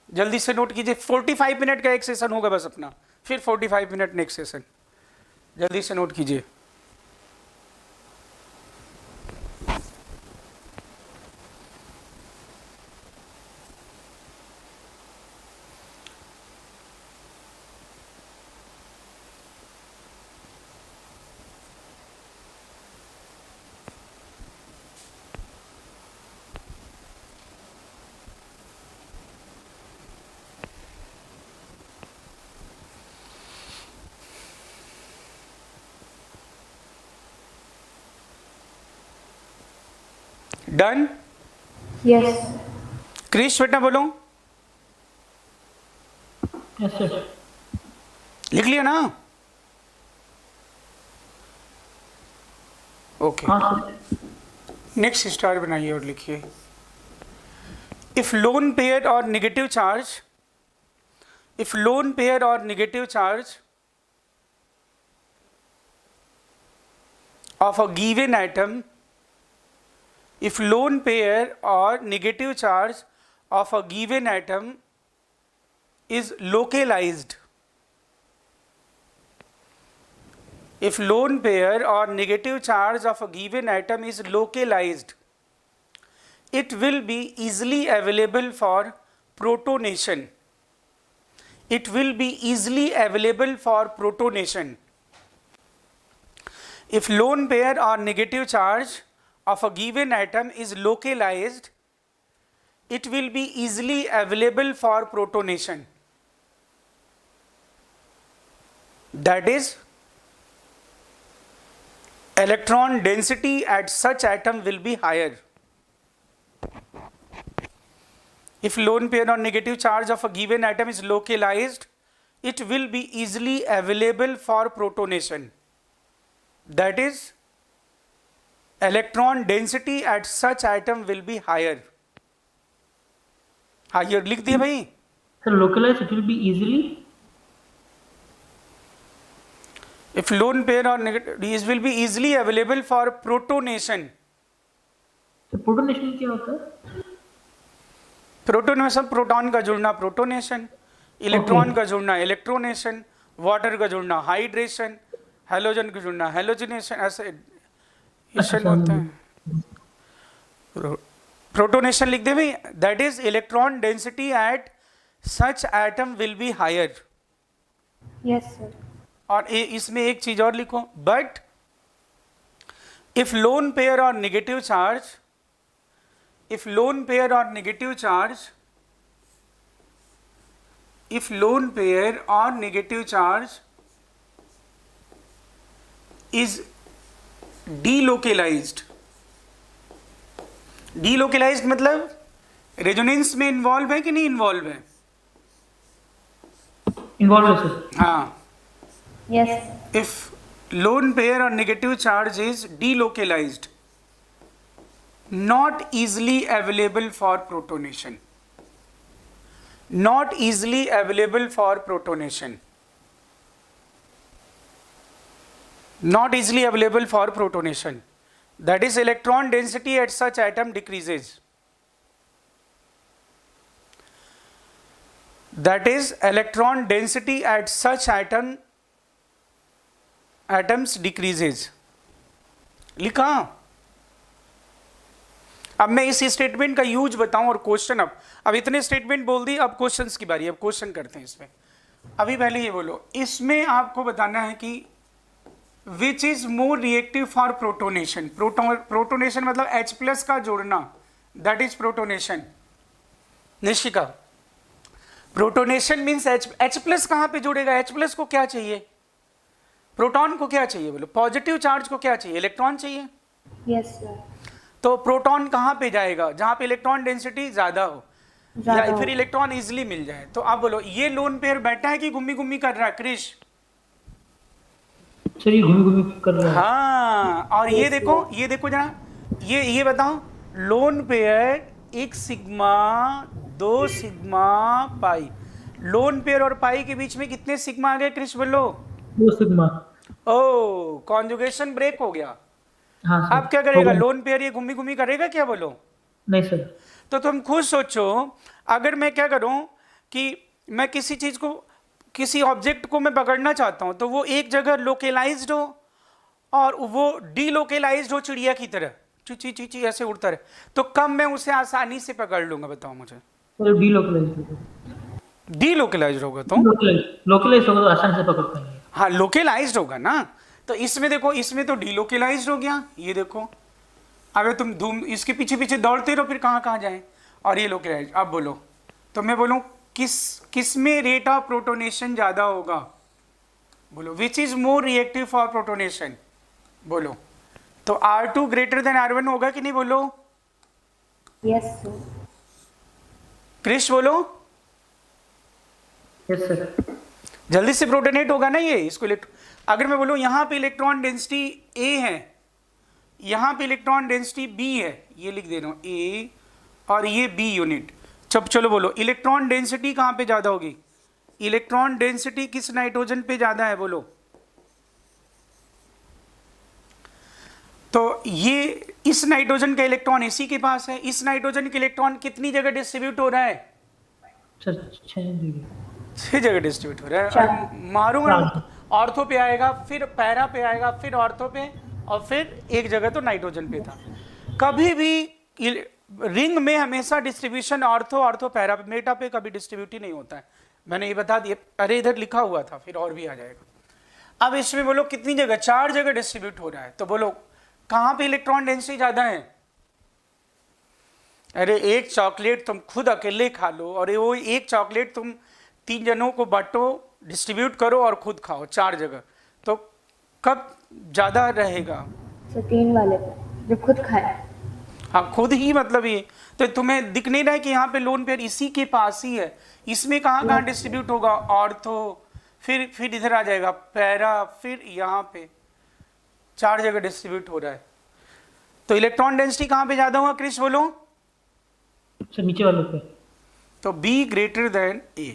जल्दी से नोट कीजिए. 45 मिनट का एक सेशन होगा बस अपना, फिर 45 मिनट नेक्स्ट सेशन. जल्दी से नोट कीजिए. डन। Yes. क्रिश बेटा बोलो, यस सर। लिख लिया ना? ओके, हाँ सर। नेक्स्ट स्टार बनाइए और लिखिए, इफ लोन पेयर और negative charge, if lone pair or negative charge of a given atom, if lone pair or negative charge of a given atom is localized, if lone pair or negative charge of a given atom is localized, it will be easily available for protonation. It will be easily available for protonation. If lone pair or negative charge of a given atom is localized, it will be easily available for protonation. That is, electron density at such atom will be higher. If lone pair or negative charge of a given atom is localized, it will be easily available for protonation. That is, electron density at such atom will be higher. हाँ ये लिख दिए भाई। Sir localized it will be easily. If lone pair or negative, these will be easily available for protonation. तो protonation क्या होता है? Proton में सब प्रोटॉन का जुड़ना प्रोटोनेशन, इलेक्ट्रॉन का जुड़ना इलेक्ट्रोनेशन, वाटर का जुड़ना हाइड्रेशन, हेलोजन का जुड़ना हेलोजिनेशन, ऐसे एडिशन होता है। प्रोटोनेशन लिख दे भाई, that is electron density at such atom will be higher. Yes, sir. और इसमें एक चीज और लिखो, बट इफ लोन पेयर और negative charge, if lone pair or negative charge, if lone pair or negative charge is delocalized, delocalized मतलब resonance में involve है कि नहीं इन्वॉल्व है? Involved है सर। हाँ, Yes. if lone pair or negative charge is delocalized, not easily available for protonation, not easily available for protonation, not easily available for protonation, that is electron density at such atom decreases, that is electron density at such atoms decreases। लिखा? अब मैं इस statement का use बताऊं और question, अब इतने statement बोल दी, अब क्वेश्चंस की बारी, अब क्वेश्चन करते हैं इसमें। अभी पहले ये बोलो, इसमें आपको बताना है कि which is more reactive for protonation. Protonation मतलब H+ का जोड़ना, that is protonation. Nishika, protonation means H+ कहाँ पे जोड़ेगा? H+ को क्या चाहिए? प्रोटॉन को क्या चाहिए बोलो? पॉजिटिव चार्ज को क्या चाहिए? इलेक्ट्रॉन चाहिए। Yes, sir. तो प्रोटॉन कहाँ पे जाएगा? जहाँ पे इलेक्ट्रॉन डेंसिटी ज्यादा हो या फिर इलेक्ट्रॉन इजीली मिल जाए। तो आप बोलो, ये लोन पेयर बैठा है कि घूमी घूमी कर रहा है? क्रिश, सर ये घूमी घूमी कर रहा है। हाँ, और ये देखो जरा, ये बताओ, lone pair 1 sigma 2 sigma pi, loan pair और पाई के बीच में कितने सिग्मा आ गए क्रिश बोलो? 2 सिग्मा। ओ, कॉन्जुगेशन ब्रेक हो गया। हाँ सर। अब क्या करेगा? लोन पेयर ये घूमी घूमी करेगा क्या बोलो? नहीं सर। तो तुम खुद सोचो, अगर मैं क्या करूं कि मैं किसी चीज को, किसी ऑब्जेक्ट को मैं पकड़ना चाहता हूं, तो वो एक जगह लोकेलाइज्ड हो और वो डीलोकेलाइज्ड हो, चिड़िया की तरह ची ची ची ऐसे उड़ता रहे, तो कब मैं उसे आसानी से पकड़ लूंगा? बताओ मुझे। सर डीलोकलाइज्ड होगा। डीलोकेलाइज्ड होगा तो लोकलाइज्ड होगा तो आसानी से पकड़ पाएंगे। हाँ, लोकेलाइज्ड होगा ना। तो इसमें देखो, इसमें तो डीलोकेलाइज्ड हो गया, ये देखो। अगर तुम धूम इसके पीछे पीछे दौड़ते रहो, फिर कहाँ कहाँ जाए, और ये लोकेलाइज्ड। अब बोलो, तो मैं बोलूँ किस में रेट ऑफ प्रोटोनेशन ज़्यादा होगा? बोलो, which is more reactive for protonation? बोलो। तो R2 ग्रेटर देन R1 होगा कि नहीं? बोलो। Yes, sir. क्रिश बोलो, यस सर। जल्दी से प्रोटोनेट होगा ना ये, इसको अगर मैं बोलूँ यहाँ पे इलेक्ट्रॉन डेंसिटी ए है, यहाँ पे इलेक्ट्रॉन डेंसिटी बी है, ये लिख दे रहा हूँ ए और ये बी यूनिट। चलो बोलो इलेक्ट्रॉन डेंसिटी कहाँ पे ज़्यादा होगी, इलेक्ट्रॉन डेंसिटी किस नाइट्रोजन पे ज़्यादा है बोलो। तो ये इस नाइट्रोजन का इलेक्ट्रॉन इसी के पास है, इस नाइट्रोजन के इलेक्ट्रॉन कितनी जगह डिस्ट्रीब्यूट हो रहा है, सर 6 जगह। 6 जगह डिस्ट्रीब्यूट हो रहा है। और मारूंगा ना, ऑर्थो पे आएगा, फिर पैरा पे आएगा, फिर ऑर्थो पे, और फिर एक जगह तो नाइट्रोजन पे था। कभी भी रिंग में हमेशा डिस्ट्रीब्यूशन ऑर्थो पैरा पे, मेटा पे कभी डिस्ट्रीब्यूट ही नहीं होता है, मैंने ये बता दिया। अरे इधर लिखा हुआ था, फिर और भी आ जाएगा। अब इसमें बोलो कितनी जगह, 4 जगह डिस्ट्रीब्यूट हो रहा है, तो बोलो कहाँ पे इलेक्ट्रॉन डेंसिटी ज़्यादा है। अरे एक चॉकलेट तुम खुद अकेले खा लो, और वो एक चॉकलेट तुम 3 जनों को बांटो, डिस्ट्रीब्यूट करो और खुद खाओ 4 जगह, तो कब ज़्यादा रहेगा। सर 3 वाले पे जो खुद खाए। हाँ खुद ही, मतलब ये तो तुम्हें दिख नहीं रहा है कि यहाँ पे लोन पेयर इसी के पास ही है, इसमें कहाँ कहाँ डिस्ट्रीब्यूट होगा, ऑर्थो, फिर इधर आ जाएगा पैरा, फिर यहाँ पे 4 जगह डिस्ट्रीब्यूट हो रहा है। तो इलेक्ट्रॉन डेंसिटी कहाँ पे ज़्यादा हुआ क्रिश बोलो, सर नीचे वालों पे। तो B ग्रेटर देन A।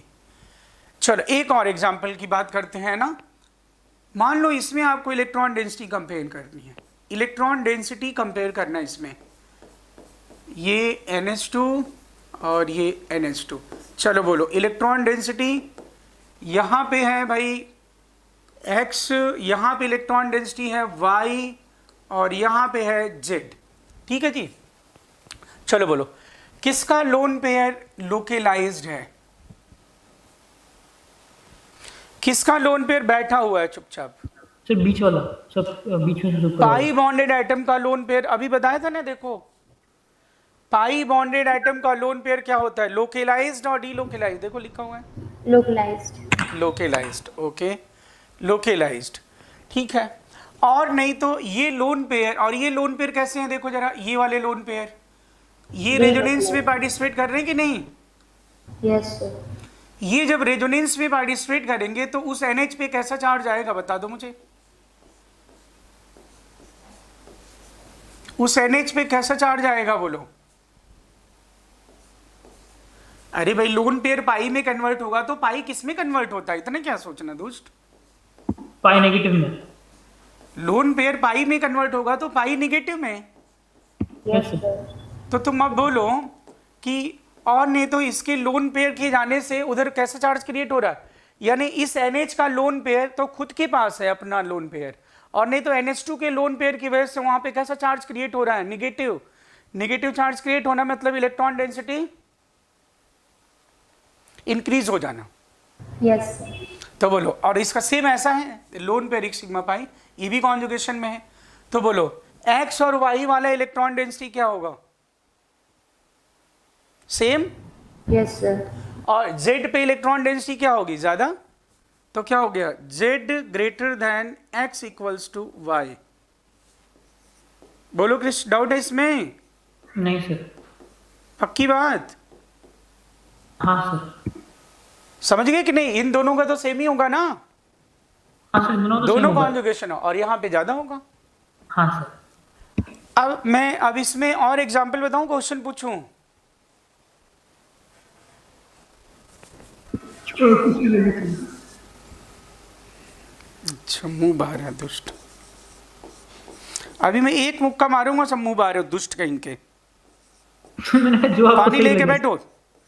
चलो एक और एग्जाम्पल की बात करते हैं ना, मान लो इसमें आपको इलेक्ट्रॉन डेंसिटी कंपेयर करनी है, इलेक्ट्रॉन डेंसिटी कंपेयर करना है इसमें, ये NH2 और ये NH2। चलो बोलो इलेक्ट्रॉन डेंसिटी यहाँ पे है भाई X, यहाँ पे इलेक्ट्रॉन डेंसिटी है Y, और यहाँ पे है Z। ठीक है जी, चलो बोलो किसका लोन पेयर लोकेलाइज्ड है, किसका लोन पेयर बैठा हुआ है चुपचाप। सर बीच वाला, सब बीच में से ऊपर वाला। पाई बॉन्डेड एटम का लोन पेयर अभी बताया था ना, देखो पाई बॉन्डेड एटम का लोन पेयर क्या होता है, लोकेलाइज्ड और डीलोकेलाइज्ड, देखो लिखा हुआ है लोकलाइज्ड। लोकेलाइज्ड, ओके लोकेलाइज्ड, ठीक है। और नहीं तो ये लोन पेयर और ये लोन पेयर कैसे हैं, देखो जरा ये वाले लोन पेयर, ये रेजोनेंस में पार्टिसिपेट कर रहे हैं कि नहीं। Yes sir. ये जब रेजोनेंस में पार्टिसिपेट करेंगे तो उस NH पे कैसा चार्ज आएगा बता दो मुझे, उस NH पे कैसा चार्ज आएगा बोलो। अरे भाई लोन पेयर पाई में कन्वर्ट होगा तो पाई किस में कन्वर्ट होता है, इतना क्या सोचना दुष्ट। पाई नेगेटिव में। लोन पेयर पाई में कन्वर्ट होगा तो पाई निगेटिव में। Yes sir. तो तुम अब बोलो कि और नहीं तो इसके लोन पेयर के जाने से उधर कैसा चार्ज क्रिएट हो रहा है, यानी इस NH का लोन पेयर तो खुद के पास है अपना लोन पेयर, और नहीं तो NH2 के लोन पेयर की वजह से वहां पे कैसा चार्ज क्रिएट हो रहा है, निगेटिव। निगेटिव चार्ज क्रिएट होना मतलब इलेक्ट्रॉन डेंसिटी इंक्रीज हो जाना। Yes sir. तो बोलो, और इसका सेम ऐसा है लोन पेयर सिग्मा पाई, ये भी कॉन्जुगेशन में है, तो बोलो X और Y वाला इलेक्ट्रॉन डेंसिटी क्या होगा, सेम। Yes sir. और Z पे इलेक्ट्रॉन डेंसिटी क्या होगी, ज्यादा, तो क्या हो गया Z greater than X equals to Y। बोलो कृष्ण, डाउट है इसमें, नहीं सर। पक्की बात, हाँ सर। समझ गए कि नहीं, इन दोनों का तो सेम ही होगा ना, हाँ सर, दोनों कॉन्जुगेशन और यहाँ पे ज्यादा होगा। हाँ सर। अब इसमें और एग्जाम्पल बताऊं, क्वेश्चन पूछूं। अच्छा मुंह बाहर है दुष्ट, अभी मैं एक मुक्का मारूंगा सब मुंह बाहर है दुष्ट कहीं के। मैंने जो आपको पानी सही लेके लगे। बैठो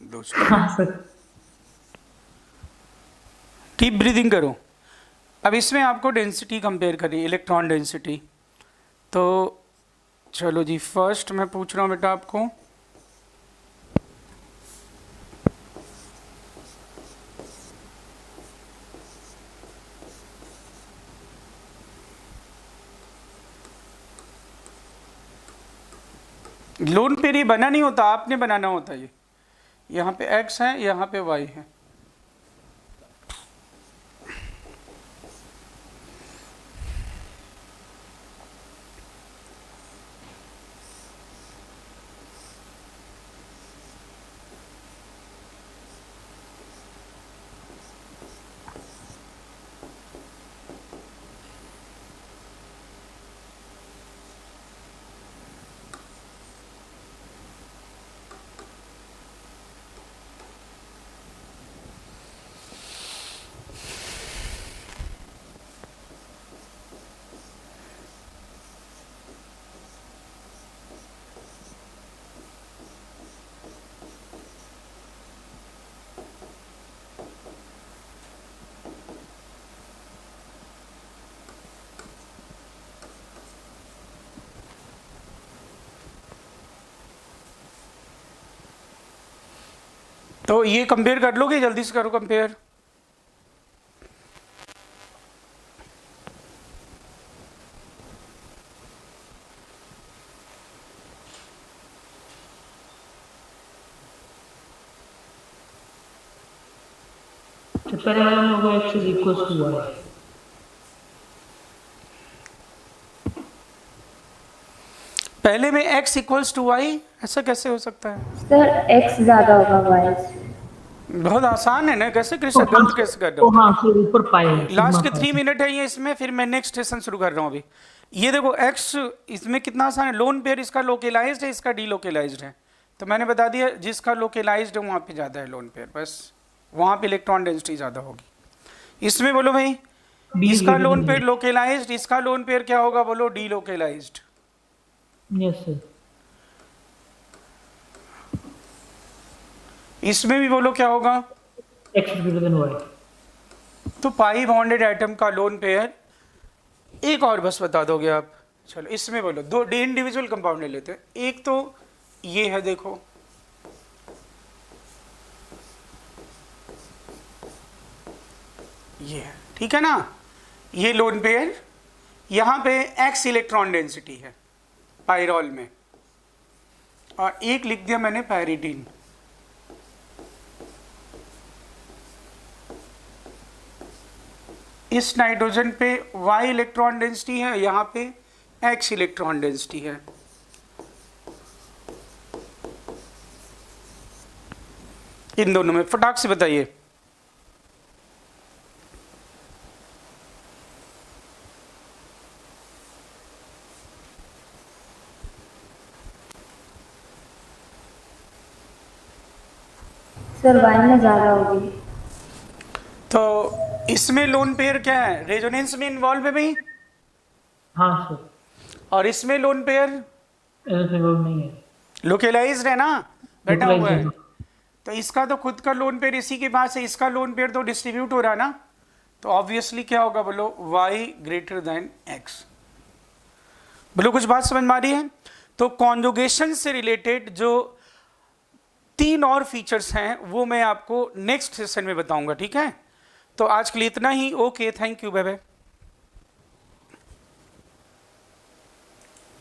दुष्ट, हाँ सर। डीप ब्रीदिंग करो। अब इसमें आपको डेंसिटी कंपेयर करिए, इलेक्ट्रॉन डेंसिटी। तो चलो जी, फर्स्ट मैं पूछ रहा हूँ बेटा आपको, लोन पेयर ये बना नहीं होता, आपने बनाना होता है। ये यहाँ पे X है, यहाँ पे Y है। तो ये कंपेयर कर लोगे, जल्दी से करो कंपेयर। तो पहले वाला में होगा x is equal to y। पहले में x इक्वल्स टू वाई, ऐसा कैसे हो सकता है? सर x ज़्यादा होगा y से। बहुत आसान है ना, कैसे कृष्ण गलत कैसे कर रहे हो? हाँ फिर ऊपर पाई है। लास्ट के 3 मिनट है ये इसमें, फिर मैं नेक्स्ट सेशन शुरू कर रहा हूँ अभी। ये देखो x इसमें कितना आसान है, लोन पेयर इसका लोकेलाइज्ड है, इसका डीलोकेलाइज्ड है। तो मैंने बता दिया जिसका लोकेलाइज्ड है वहाँ पे ज़्यादा है लोन पेयर, बस वहाँ पे इलेक्ट्रॉन डेंसिटी ज़्यादा होगी। इसमें बोलो भाई, इसका लोन पेयर लोकेलाइज्ड, इसका लोन पेयर क्या होगा बोलो? डीलोकेलाइज्ड। Yes sir. इसमें भी बोलो क्या होगा? x greater than y। तो पाई बॉन्डेड एटम का लोन पेयर, एक और बस बता दोगे आप। चलो इसमें बोलो, दो इंडिविजुअल कंपाउंड ले लेते हैं। एक तो ये है, देखो ये है, ठीक है ना, ये लोन पेयर, यहाँ पे x इलेक्ट्रॉन डेंसिटी है पायरॉल में, और एक लिख दिया मैंने पैरिडीन। इस नाइट्रोजन पे y इलेक्ट्रॉन डेंसिटी है, यहाँ पे x इलेक्ट्रॉन डेंसिटी है। इन दोनों में फटाक से बताइए। सर y में ज़्यादा होगी। तो इसमें लोन पेयर क्या है? रेजोनेंस में इन्वॉल्व है भाई, हाँ सर। और इसमें लोन पेयर ऐसे लोड नहीं है। लोकेलाइज्ड है ना, बैठा हुआ है। Localized तो इसका तो खुद का लोन पेयर इसी के पास है, इसका लोन पेयर तो डिस्ट्रीब्यूट हो रहा है ना, तो ऑब्वियसली क्या होगा बोलो? y greater than x। बोलो कुछ बात समझ में आ रही है? तो कॉन्जुगेशन से रिलेटेड जो 3 और फीचर्स हैं वो मैं आपको नेक्स्ट सेशन में बताऊंगा, ठीक है? तो आज के लिए इतना ही। Okay, thank you, bye bye.